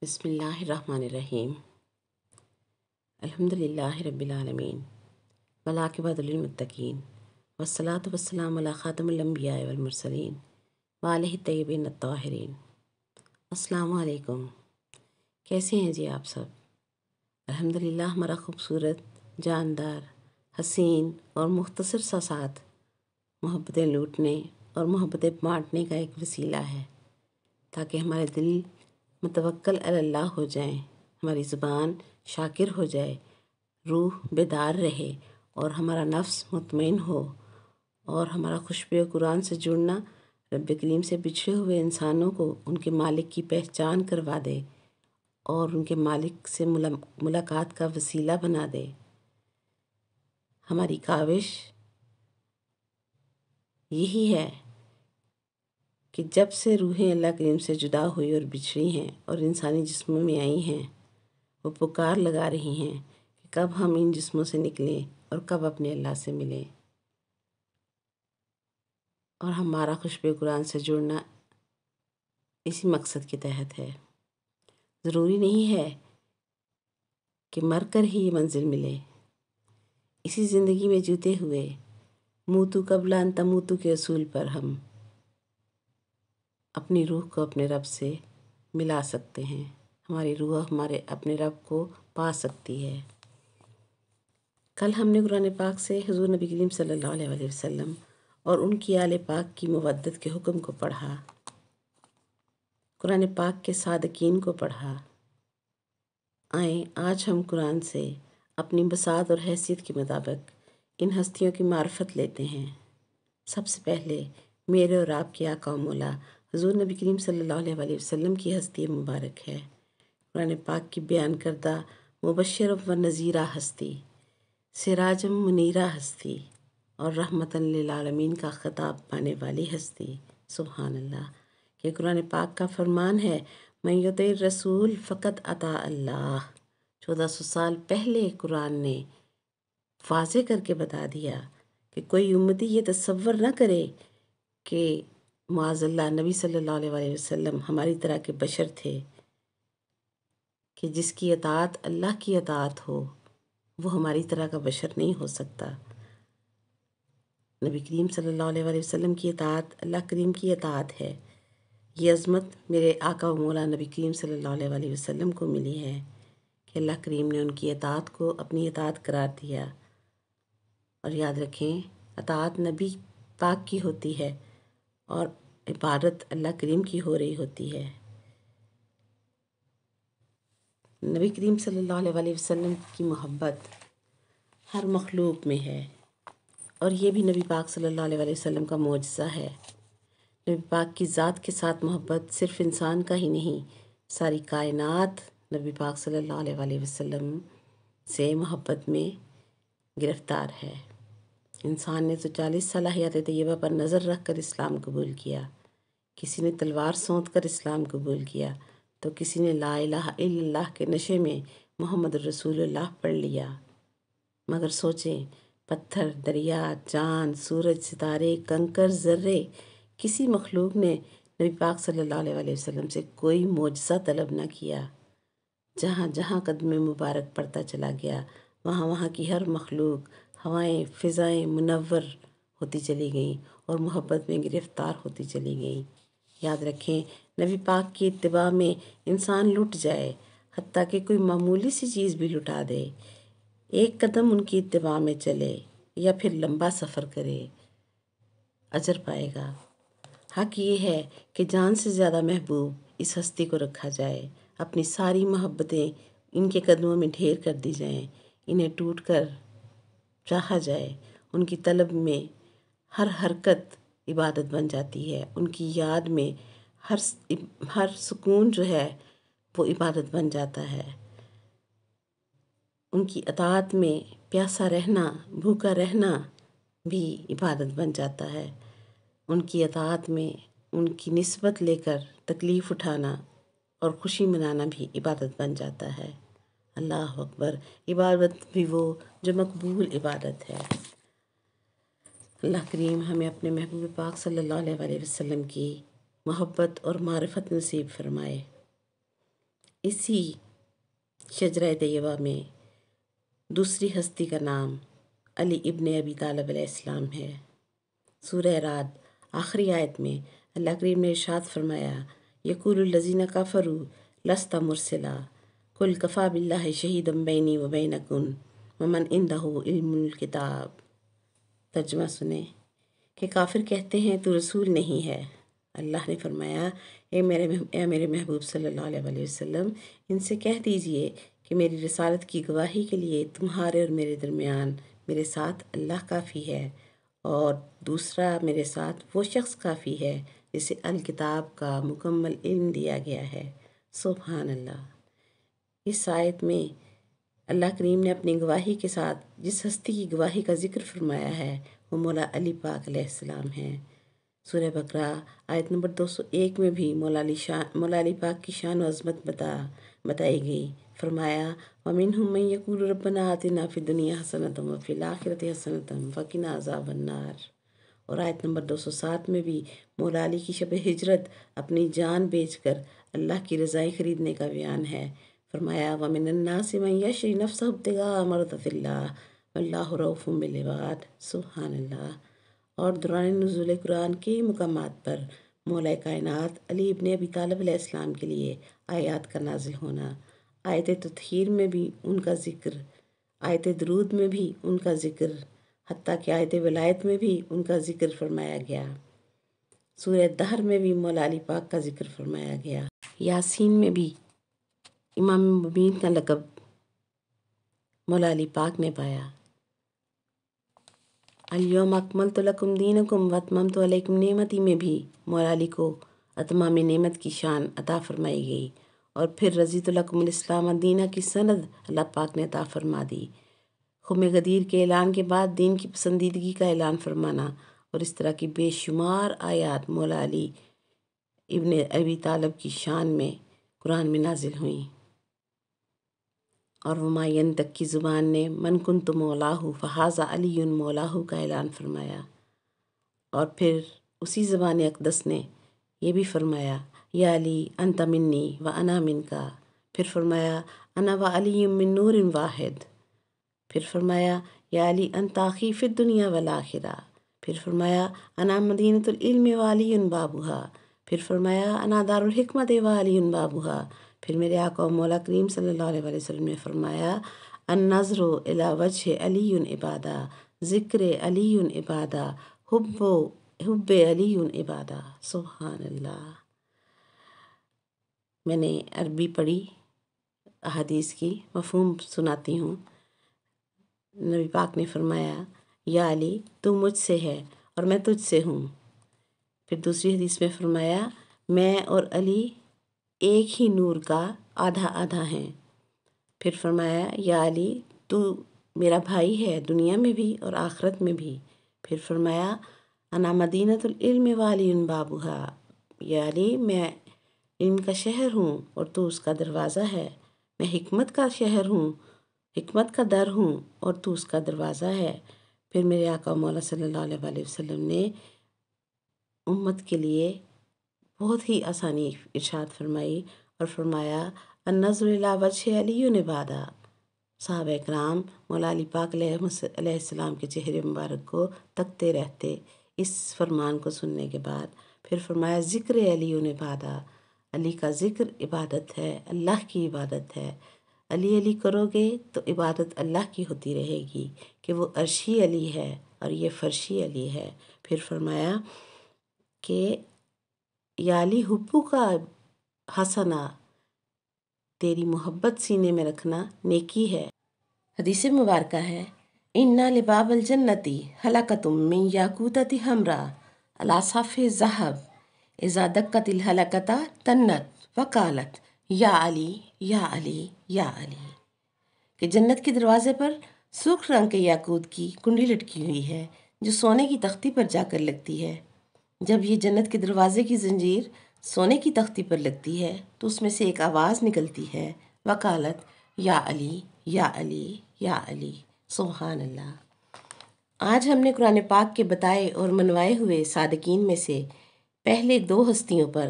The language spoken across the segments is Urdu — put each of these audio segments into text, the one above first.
بسم اللہ الرحمن الرحیم۔ الحمدللہ رب العالمین والعاقبۃ للمتقین والصلاۃ والسلام علی خاتم الانبیاء والمرسلین وآلہ الطیبین الطاہرین۔ السلام علیکم، کیسے ہیں جی آپ سب؟ الحمدللہ ہمارا خوبصورت، جاندار، حسین اور مختصر سا ساتھ محبتیں لوٹنے اور محبتیں بانٹنے کا ایک وسیلہ ہے، تاکہ ہمارے دل متوکل علی اللہ ہو جائیں، ہماری زبان شاکر ہو جائے، روح بیدار رہے اور ہمارا نفس مطمئن ہو، اور ہمارا خوشبو قرآن سے جڑنا رب کریم سے بچھڑے ہوئے انسانوں کو ان کے مالک کی پہچان کروا دے اور ان کے مالک سے ملاقات کا وسیلہ بنا دے۔ ہماری کاوش یہی ہے کہ جب سے روحیں اللہ کریم سے جدا ہوئی اور بچھڑی ہیں اور انسانی جسموں میں آئی ہیں، وہ پکار لگا رہی ہیں کہ کب ہم ان جسموں سے نکلیں اور کب اپنے اللہ سے ملیں، اور ہمارا خوشبو قرآن سے جڑنا اسی مقصد کے تحت ہے۔ ضروری نہیں ہے کہ مر کر ہی یہ منزل ملے، اسی زندگی میں جیتے ہوئے موتو قبل ان تموتو کے اصول پر ہم اپنی روح کو اپنے رب سے ملا سکتے ہیں، ہماری روح ہمارے اپنے رب کو پا سکتی ہے۔ کل ہم نے قرآن پاک سے حضور نبی کریم صلی اللہ علیہ وسلم اور ان کی آل پاک کی مودت کے حکم کو پڑھا، قرآن پاک کے صادقین کو پڑھا۔ آئیں آج ہم قرآن سے اپنی بساط اور حیثیت کے مطابق ان ہستیوں کی معرفت لیتے ہیں۔ سب سے پہلے میرے اور آپ کے آقا و مولا حضور نبی کریم صلی اللہ علیہ وسلم کی ہستی مبارک ہے، قرآن پاک کی بیان کردہ مبشر و نذیرہ ہستی، سراجم منیرہ ہستی اور رحمتاً للعالمین کا خطاب پانے والی ہستی۔ سبحان اللہ، کہ قرآن پاک کا فرمان ہے من یطع الرسول فقد اطاع اللہ۔ 1400 سال پہلے قرآن نے واضح کر کے بتا دیا کہ کوئی امتی یہ تصور نہ کرے کہ معاذ اللہ نبی صلی اللہ علیہ وسلم ہماری طرح کے بشر تھے، کہ جس کی اطاعت اللہ کی اطاعت ہو وہ ہماری طرح کا بشر نہیں ہو سکتا۔ نبی کریم صلی اللہ علیہ وسلم کی اطاعت اللہ کریم کی اطاعت ہے۔ یہ عظمت میرے آقا و مولا نبی کریم صلی اللہ علیہ وسلم کو ملی ہے کہ اللہ کریم نے ان کی اطاعت کو اپنی اطاعت قرار دیا۔ اور یاد رکھیں، اطاعت نبی پاک کی ہوتی ہے اور عبادت اللہ کریم کی ہو رہی ہوتی ہے۔ نبی کریم صلی اللہ علیہ وسلم کی محبت ہر مخلوق میں ہے، اور یہ بھی نبی پاک صلی اللہ علیہ وسلم کا معجزہ ہے۔ نبی پاک کی ذات کے ساتھ محبت صرف انسان کا ہی نہیں، ساری کائنات نبی پاک صلی اللہ علیہ وسلم سے محبت میں گرفتار ہے۔ انسان نے تو 40 سال حیات طیبہ پر نظر رکھ کر اسلام قبول کیا، کسی نے تلوار سونت کر اسلام قبول کیا، تو کسی نے لا الہ الا اللہ کے نشے میں محمد الرسول اللہ پڑھ لیا۔ مگر سوچیں، پتھر، دریا، چاند، سورج، ستارے، کنکر، ذرے، کسی مخلوق نے نبی پاک صلی اللہ علیہ وسلم سے کوئی معجزہ طلب نہ کیا۔ جہاں جہاں قدم مبارک پڑتا چلا گیا، وہاں وہاں کی ہر مخلوق، ہوائیں، فضائیں منور ہوتی چلی گئیں اور محبت میں گرفتار ہوتی چلی گئیں۔ یاد رکھیں، نبی پاک کی اتباع میں انسان لٹ جائے، حتیٰ کہ کوئی معمولی سی چیز بھی لٹا دے، ایک قدم ان کی اتباع میں چلے یا پھر لمبا سفر کرے، اجر پائے گا۔ حق یہ ہے کہ جان سے زیادہ محبوب اس ہستی کو رکھا جائے، اپنی ساری محبتیں ان کے قدموں میں ڈھیر کر دی جائیں، انہیں ٹوٹ کر چاہا جائے۔ ان کی طلب میں ہر حرکت عبادت بن جاتی ہے، ان کی یاد میں ہر سکون جو ہے وہ عبادت بن جاتا ہے۔ ان کی اطاعت میں پیاسا رہنا، بھوکا رہنا بھی عبادت بن جاتا ہے۔ ان کی اطاعت میں ان کی نسبت لے کر تکلیف اٹھانا اور خوشی منانا بھی عبادت بن جاتا ہے۔ اللہ اکبر، عبادت بھی وہ جو مقبول عبادت ہے۔ اللہ کریم ہمیں اپنے محبوب پاک صلی اللہ علیہ وسلم کی محبت اور معرفت نصیب فرمائے۔ اسی شجرہ طیبہ میں دوسری ہستی کا نام علی ابن ابی طالب علیہ السلام ہے۔ سورہ رعد آخری آیت میں اللہ کریم نے ارشاد فرمایا، یقول الذین کفروا لست مرسلا قل کفی باللہ شہیدا بینی و بینکم ومن عندہ علم الکتاب۔ ترجمہ سنیں کہ کافر کہتے ہیں تو رسول نہیں ہے۔ اللہ نے فرمایا، اے میرے محبوب صلی اللہ علیہ وآلہ وسلم، ان سے کہہ دیجئے کہ میری رسالت کی گواہی کے لیے تمہارے اور میرے درمیان میرے ساتھ اللہ کافی ہے، اور دوسرا میرے ساتھ وہ شخص کافی ہے جسے الکتاب کا مکمل علم دیا گیا ہے۔ سبحان اللہ۔ اس آیت میں اللہ کریم نے اپنی گواہی کے ساتھ جس ہستی کی گواہی کا ذکر فرمایا ہے وہ مولا علی پاک علیہ السلام ہیں۔ سورہ بقرہ آیت نمبر 201 میں بھی مولا علی پاک کی شان و عظمت بتائی گئی۔ فرمایا، وَمِنْهُمْ مَنْ يَقُولُ رَبَّنَا آتِنَا فِي الدُّنْيَا حَسَنَةً وَفِي الْآخِرَةِ حَسَنَةً وَقِنَا عَذَابَ النَّارِ۔ اور آیت نمبر 207 میں بھی مولا علی کی شب ہجرت اپنی جان بیچ کر اللہ کی رضائی خریدنے کا بیان ہے۔ فرمایا، وَمِنَ النَّاسِ مَنْ يَشْرِي نَفْسَهُ ابْتِغَاءَ مَرْضَاتِ اللَّهِ وَاللَّهُ رَءُوفٌ بِالْعِبَادِ۔ سبحان اللہ۔ اور دوران نزول قرآن کے مقامات پر مولا کائنات علی ابن ابی طالب علیہ السلام کے لیے آیات کا نازل ہونا، آیت تطہیر میں بھی ان کا ذکر، آیت درود میں بھی ان کا ذکر، حتیٰ کہ آیت ولایت میں بھی ان کا ذکر فرمایا گیا۔ سورہ دہر میں بھی مولا علی پاک کا ذکر فرمایا گیا۔ یاسین میں بھی امام مبین کا لقب مولا علی پاک نے پایا۔ الیوم اکملت لکم دینکم واتممت علیکم نعمتی میں بھی مولا علی کو اتمام نعمت کی شان عطا فرمائی گئی، اور پھر رضیت لکم الاسلام دینا کی سند اللہ پاک نے عطا فرما دی۔ خم غدیر کے اعلان کے بعد دین کی پسندیدگی کا اعلان فرمانا، اور اس طرح کی بے شمار آیات مولا علی ابن ابی طالب کی شان میں قرآن میں نازل ہوئیں۔ اور وما ینطق کی زبان نے من کنت مولاہ فہذا علی مولاہ کا اعلان فرمایا، اور پھر اسی زبان اقدس نے یہ بھی فرمایا، یا علی انت منی و انا منکا۔ پھر فرمایا، انا و علی من نور واحد۔ پھر فرمایا، یا علی انت اخی فی الدنیا والآخرہ۔ پھر فرمایا، انا مدینۃ العلم و علی بابھا۔ پھر فرمایا، انا دار الحکمت و علی بابھا۔ پھر میرے آقا و مولا کریم صلی اللہ علیہ وآلہ وسلم نے فرمایا، النظر الی وجہ علی عبادہ، ذکر علی عبادہ، حب علی عبادہ۔ سبحان اللہ۔ میں نے عربی پڑھی، احادیث کی مفہوم سناتی ہوں۔ نبی پاک نے فرمایا، یا علی تو مجھ سے ہے اور میں تجھ سے ہوں۔ پھر دوسری حدیث میں فرمایا، میں اور علی ایک ہی نور کا آدھا آدھا ہیں۔ پھر فرمایا، یا علی تو میرا بھائی ہے دنیا میں بھی اور آخرت میں بھی۔ پھر فرمایا، انا مدینۃ العلم و علی بابھا۔ یا علی میں علم کا شہر ہوں اور تو اس کا دروازہ ہے۔ میں حکمت کا شہر ہوں، حکمت کا در ہوں اور تو اس کا دروازہ ہے۔ پھر میرے آقا مولا صلی اللہ علیہ وآلہ وسلم نے امت کے لیے بہت ہی آسانی ارشاد فرمائی اور فرمایا، النظر الی وجہ علی عبادہ۔ صحابہ اکرام مولا علی پاک علیہ السلام کے چہرے مبارک کو تکتے رہتے اس فرمان کو سننے کے بعد۔ پھر فرمایا، ذکر علی عبادہ، علی کا ذکر عبادت ہے، اللہ کی عبادت ہے۔ علی علی کرو گے تو عبادت اللہ کی ہوتی رہے گی کہ وہ عرشی علی ہے اور یہ فرشی علی ہے۔ پھر فرمایا کہ یا علی حبو کا حسنہ، تیری محبت سینے میں رکھنا نیکی ہے۔ حدیث مبارکہ ہے، اِنَّ لِبَابِ الْجَنَّةِ حَلَقَةٌ مِّن یاقوتۃ حمراء علی صفحِ الذھب اذا دقت الحلقۃ تنت وقالت یا علی یا علی یا علی، کہ جنت کے دروازے پر سرخ رنگ کے یاقوت کی کنڈی لٹکی ہوئی ہے جو سونے کی تختی پر جا کر لگتی ہے۔ جب یہ جنت کے دروازے کی زنجیر سونے کی تختی پر لگتی ہے تو اس میں سے ایک آواز نکلتی ہے، وقالت یا علی یا علی یا علی۔ سبحان اللہ۔ آج ہم نے قرآن پاک کے بتائے اور منوائے ہوئے صادقین میں سے پہلے دو ہستیوں پر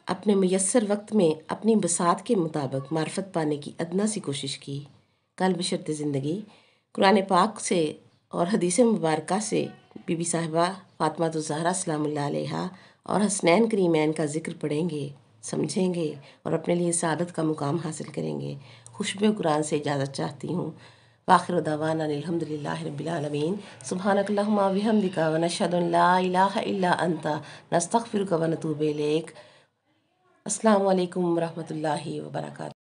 اپنے میسر وقت میں اپنی بساط کے مطابق معرفت پانے کی ادنا سی کوشش کی۔ کل بشرط زندگی قرآن پاک سے اور حدیث مبارکہ سے بی بی صاحبہ فاطمہ الزہرا سلام اللہ علیہا اور حسنین کریمین کا ذکر پڑھیں گے، سمجھیں گے اور اپنے لیے سعادت کا مقام حاصل کریں گے۔ خوشبو قرآن سے اجازت چاہتی ہوں۔ وآخر دعوانا الحمدللہ رب العالمین۔ سبحانک اللہم و بحمدک ونشہد ان لا الہ الا انت نستغفرک ونتوب الیک۔ السلام علیکم ورحمۃ اللہ وبرکاتہ۔